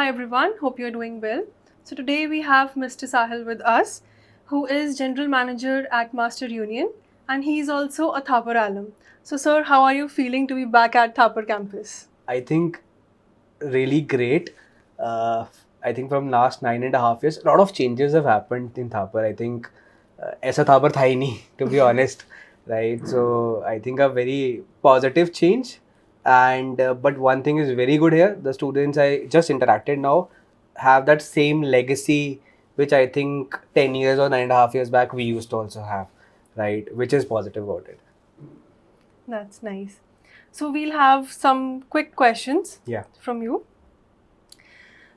Hi everyone, hope you're doing well. So today we have Mr. Sahil with us, who is General Manager at Master Union, and he is also a Thapar alum. So sir, how are you feeling to be back at Thapar campus? I think really great. Uh, I think from last 9.5 years, a lot of changes have happened in Thapar. I think ऐसा Thapar था ही नहीं, to be honest, right? So I think a very positive change. And but one thing is very good here. The students I just interacted now have that same legacy, which I think 10 years or 9.5 years back we used to also have, right? Which is positive about it. That's nice. So we'll have some quick questions Yeah. from you.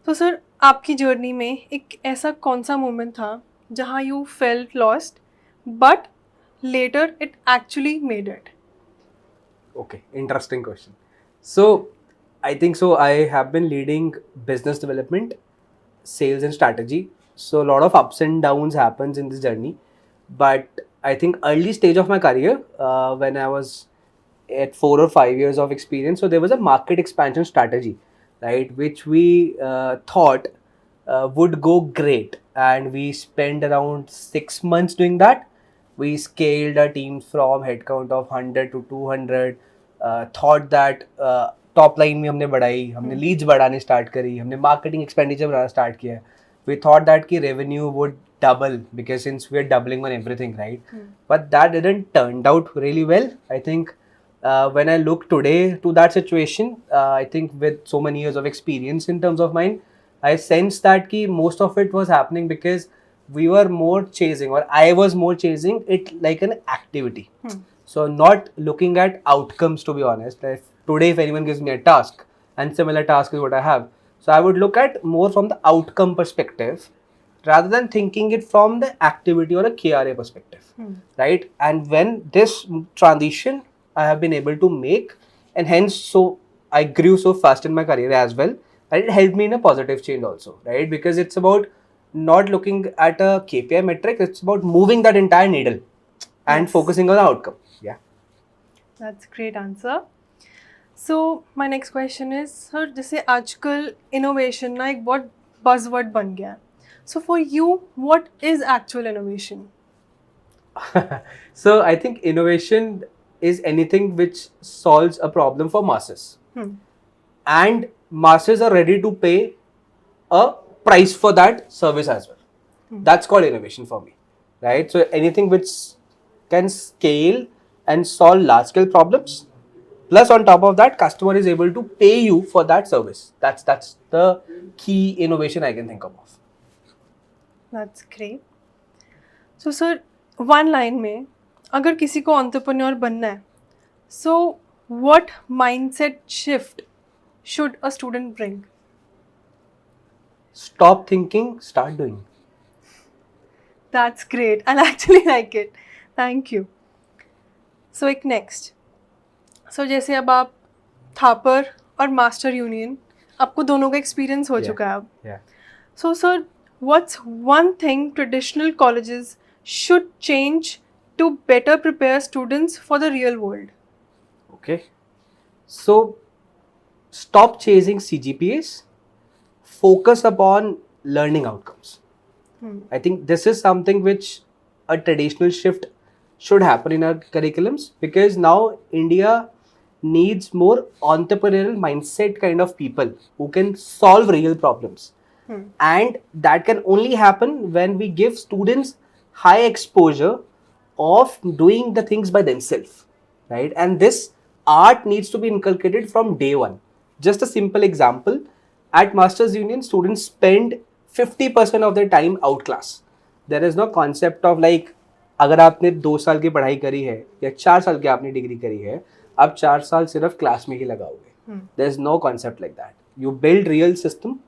तो sir आपकी journey में एक ऐसा कौन सा moment था जहाँ you felt lost but later it actually made it. Okay, interesting question. So, I think so. I have been leading business development, sales, and strategy. So, a lot of ups and downs happens in this journey. But I think early stage of my career, when I was at 4 or 5 years of experience, so there was a market expansion strategy, right, which we thought would go great, and we spent around 6 months doing that. We scaled our team from headcount of 100 to 200. Thought that top line में हमने बढ़ाई, हमने leads बढ़ाने start करी, हमने marketing expenditure बढ़ाना start किया. We thought that कि revenue would double because since we are doubling on everything, right? But that didn't turn out really well. I think when I look today to that situation, I think with so many years of experience in terms of mine, I sense that ki most of it was happening because we were more chasing, or I was more chasing it like an activity. So not looking at outcomes, to be honest. If anyone gives me a task, and similar task is what I have, so I would look at more from the outcome perspective rather than thinking it from the activity or a KRA perspective, right? And when this transition I have been able to make, and hence so I grew so fast in my career as well, and it helped me in a positive change also, right? Because it's about not looking at a KPI metric, it's about moving that entire needle and Yes. focusing on the outcome. Yeah. That's a great answer. So my next question is, sir, जैसे आजकल innovation ना एक बहुत buzzword बन गया है. So for you, what is actual innovation? So I think innovation is anything which solves a problem for masses. And masses are ready to pay a price for that service as well. That's called innovation for me, right? So anything which can scale and solve large scale problems, plus on top of that customer is able to pay you for that service. That's the key innovation I can think of. That's great. So sir, one line में अगर किसी को entrepreneur बनना है, so what mindset shift should a student bring? Stop thinking, start doing. That's great. I'll actually like it. Thank you. So एक next. So जैसे अब आप थापर और मास्टर यूनियन आपको दोनों का एक्सपीरियंस हो चुका है अब. Yeah. So sir, what's one thing traditional colleges should change to better prepare students for the real world? Okay. So stop chasing CGPAs, focus upon learning outcomes. I think this is something which a traditional shift should happen in our curriculums, because now India needs more entrepreneurial mindset kind of people who can solve real problems. And that can only happen when we give students high exposure of doing the things by themselves, right? And this art needs to be inculcated from day one. Just a simple example, at Masters Union, students spend 50% of their time out class. There is no concept of like, अगर आपने 2 साल की पढ़ाई करी है या 4 साल की आपने डिग्री करी है, आप 4 साल सिर्फ क्लास में ही लगाओगे. There is no concept like that. You build real system,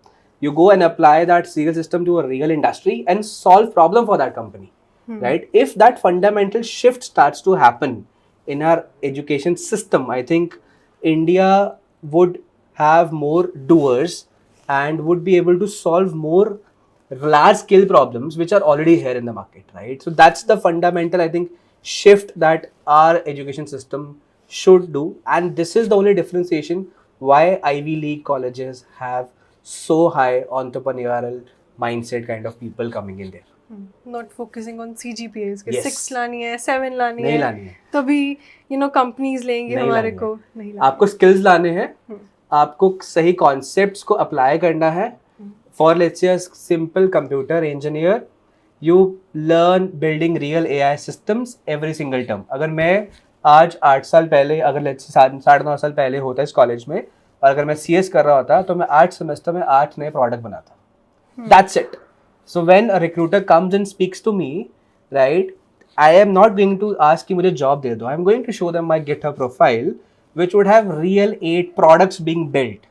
you go and apply that real system to a real industry and solve problem for that company, right? If that fundamental shift starts to happen in our education system, I think India would have more doers and would be able to solve more large scale problems which are already here in the market, right? So that's the fundamental, I think, shift that our education system should do. And this is the only differentiation why Ivy League colleges have so high entrepreneurial mindset kind of people coming in there. Not focusing on CGPAs के Yes. 6 लानी है 7 लानी नहीं है लानी है, तभी companies लेंगे नहीं हमारे लानी को है. नहीं लानी आपको स्किल्स लाने हैं, हम्म. आपको सही कॉन्सेप्ट्स को अप्लाई करना है. For let's say simple computer engineer, you learn building real AI systems every single term. अगर मैं आज 8 साल पहले, अगर लेट्स से 9.5 साल पहले होता इस कॉलेज में, और अगर मैं CS कर रहा होता तो मैं 8 सेमेस्टर में 8 नए प्रोडक्ट बनाता. That's it. So when a recruiter comes and speaks to me, right, I am not going to ask कि मुझे job दे दो. I am going to show them my GitHub profile, which would have real 8 products being built,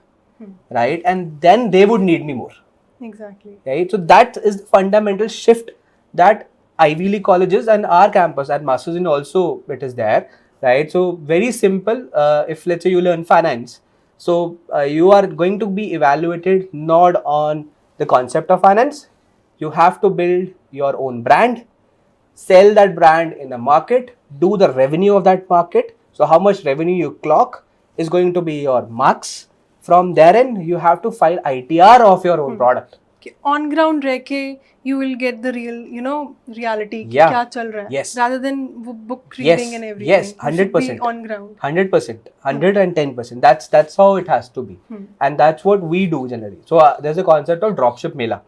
right, and then they would need me more. Exactly. Right, so that is the fundamental shift that Ivy League colleges and our campus at Masters in also it is there, right? So very simple. If let's say you learn finance, so you are going to be evaluated not on the concept of finance. You have to build your own brand, sell that brand in the market, do the revenue of that market. So how much revenue you clock is going to be your marks. From therein, you have to file ITR of your own product. कि on ground रह के you will get the real reality कि Yeah. क्या चल रहा है Yes. rather than book Yes, reading and everything. yes, You should be 100%. on ground. 100%, 110%. That's how it has to be, and that's what we do generally. So there's a concept of dropship mela.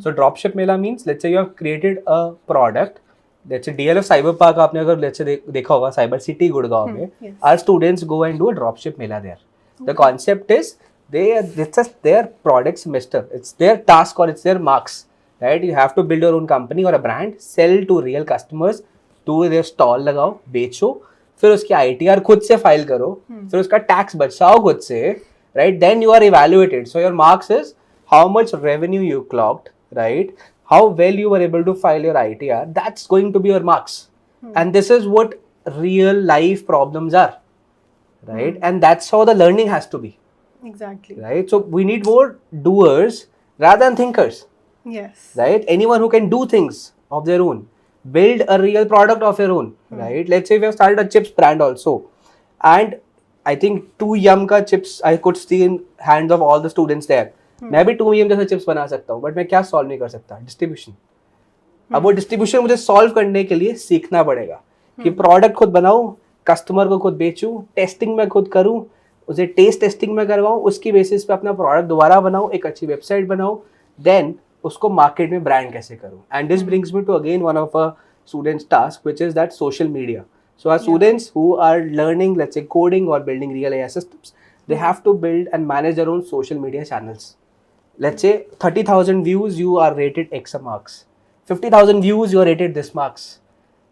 So dropship mela means, let's say you have created a product. Let's say DLF Cyber Park, आपने अगर let's say देखा होगा Cyber City Gurgaon में, yes. our students go and do a dropship mela there. The concept is it's just their product semester. It's their task or it's their marks, right? You have to build your own company or a brand, sell to real customers, do their stall लगाओ, बेचो, फिर उसकी ITR खुद से file करो, फिर उसका tax बचाओ खुद से, right? Then you are evaluated. So your marks is how much revenue you clocked, right? How well you were able to file your ITR. That's going to be your marks. And this is what real life problems are, right? And that's how the learning has to be. Exactly. Right, so we need more doers rather than thinkers, Yes. right? Anyone who can do things of their own, build a real product of your own, right? Let's say we have started a chips brand also, and I think 2Yum का chips I could see in hands of all the students there. मैं भी 2Yum जैसा chips बना सकता हूँ, but मैं क्या solve नहीं कर सकता? Distribution. अब वो distribution मुझे solve करने के लिए सीखना पड़ेगा कि product खुद बनाऊँ, customer को खुद बेचूँ, testing मैं खुद करूँ, उसे टेस्ट टेस्टिंग में करवाऊँ, उसकी बेसिस पे अपना प्रोडक्ट दोबारा बनाऊँ, एक अच्छी वेबसाइट बनाऊँ, देन उसको मार्केट में ब्रांड कैसे करूँ. And this brings me to again one of a students task which is that social media. So our students who are learning, let's say coding or building real AI systems, they have to build and manage their own social media channels. Let's say 30,000 views, you are rated X marks. 50,000 views, you are rated this marks,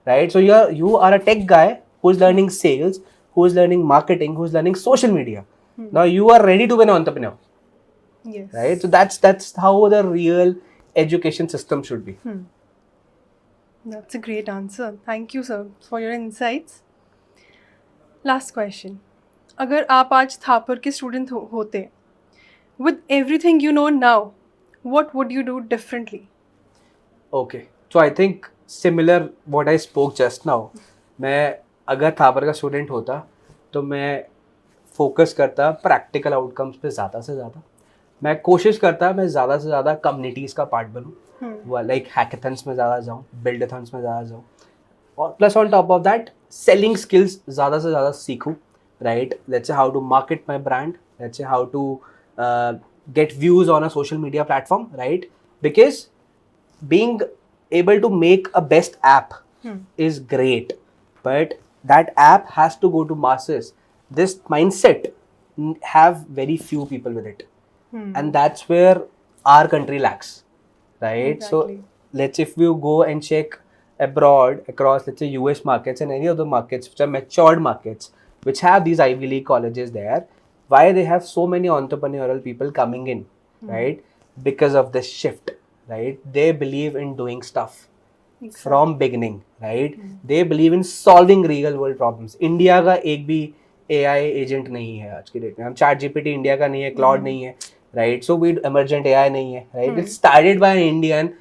right? So you are a tech guy who is learning sales, who is learning marketing, who is learning social media. Now you are ready to be an entrepreneur, Yes. right? So that's how the real education system should be. That's a great answer. Thank you, sir, for your insights. Last question. अगर आप आज थापर के student होते, with everything you know now, what would you do differently? Okay, so I think similar what I spoke just now. मैं अगर थापर का student होता तो मैं फोकस करता प्रैक्टिकल आउटकम्स पे ज़्यादा से ज़्यादा. मैं कोशिश करता मैं ज़्यादा से ज़्यादा कम्युनिटीज़ का पार्ट बनूँ, लाइक हैकेथन्स में ज़्यादा जाऊँ, बिल्डाथन्स में ज़्यादा जाऊँ, और plus on top of that selling skills ज़्यादा से ज़्यादा सीखूँ, right? Let's say how to market my brand, let's say how to get views on a social media platform, right? Because being able to make a best app is great, but that app has to go to masses. This mindset have very few people with it, and that's where our country lacks, right? Exactly. So let's if you go and check abroad across, let's say US markets and any other markets which are matured markets which have these Ivy League colleges there, why they have so many entrepreneurial people coming in, right? Because of this shift, right? They believe in doing stuff from beginning, right? They believe in solving real world problems. India का एक भी AI agent नहीं है आज की date में. हम ChatGPT India का नहीं है, Claude नहीं है, right? So we emergent AI नहीं है, right? It's started by an Indian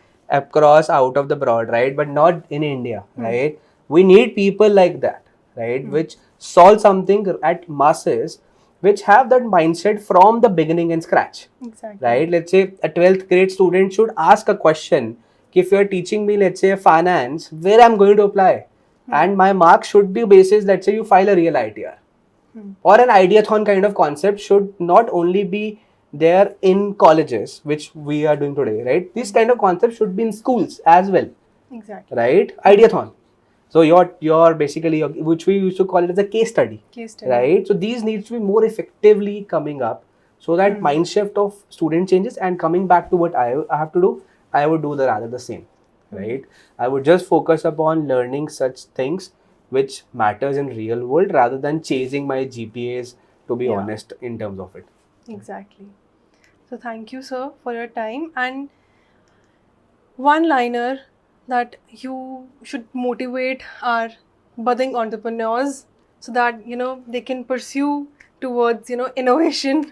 across out of the broad, right? But not in India, right? We need people like that, right? Which solve something at masses, which have that mindset from the beginning and scratch. Exactly. Right? Let's say a 12th grade student should ask a question. If you're teaching me, let's say, finance, where I'm going to apply? And my marks should be basis, let's say you file a real ITR. Or an ideathon kind of concept should not only be there in colleges, which we are doing today, right? This kind of concept should be in schools as well, Exactly. right? Ideathon. So your basically which we used to call it as a case study, Case study. right? So these needs to be more effectively coming up, so that mind shift of student changes. And coming back to what I have to do, I would do the same, right? I would just focus upon learning such things which matters in real world rather than chasing my GPAs, to be Yeah. honest, in terms of it. Exactly. So thank you, sir, for your time. And one liner that you should motivate our budding entrepreneurs so that they can pursue towards innovation.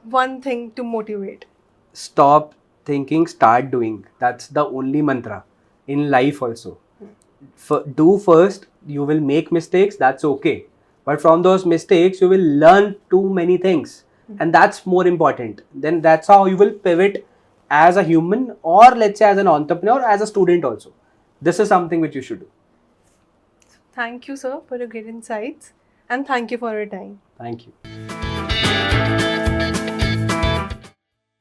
One thing to motivate. Stop thinking, start doing. That's the only mantra in life also. Do first, you will make mistakes, that's okay. But from those mistakes, you will learn too many things. And that's more important. Then that's how you will pivot as a human, or let's say as an entrepreneur, as a student also. This is something which you should do. Thank you, sir, for your great insights. And thank you for your time. Thank you.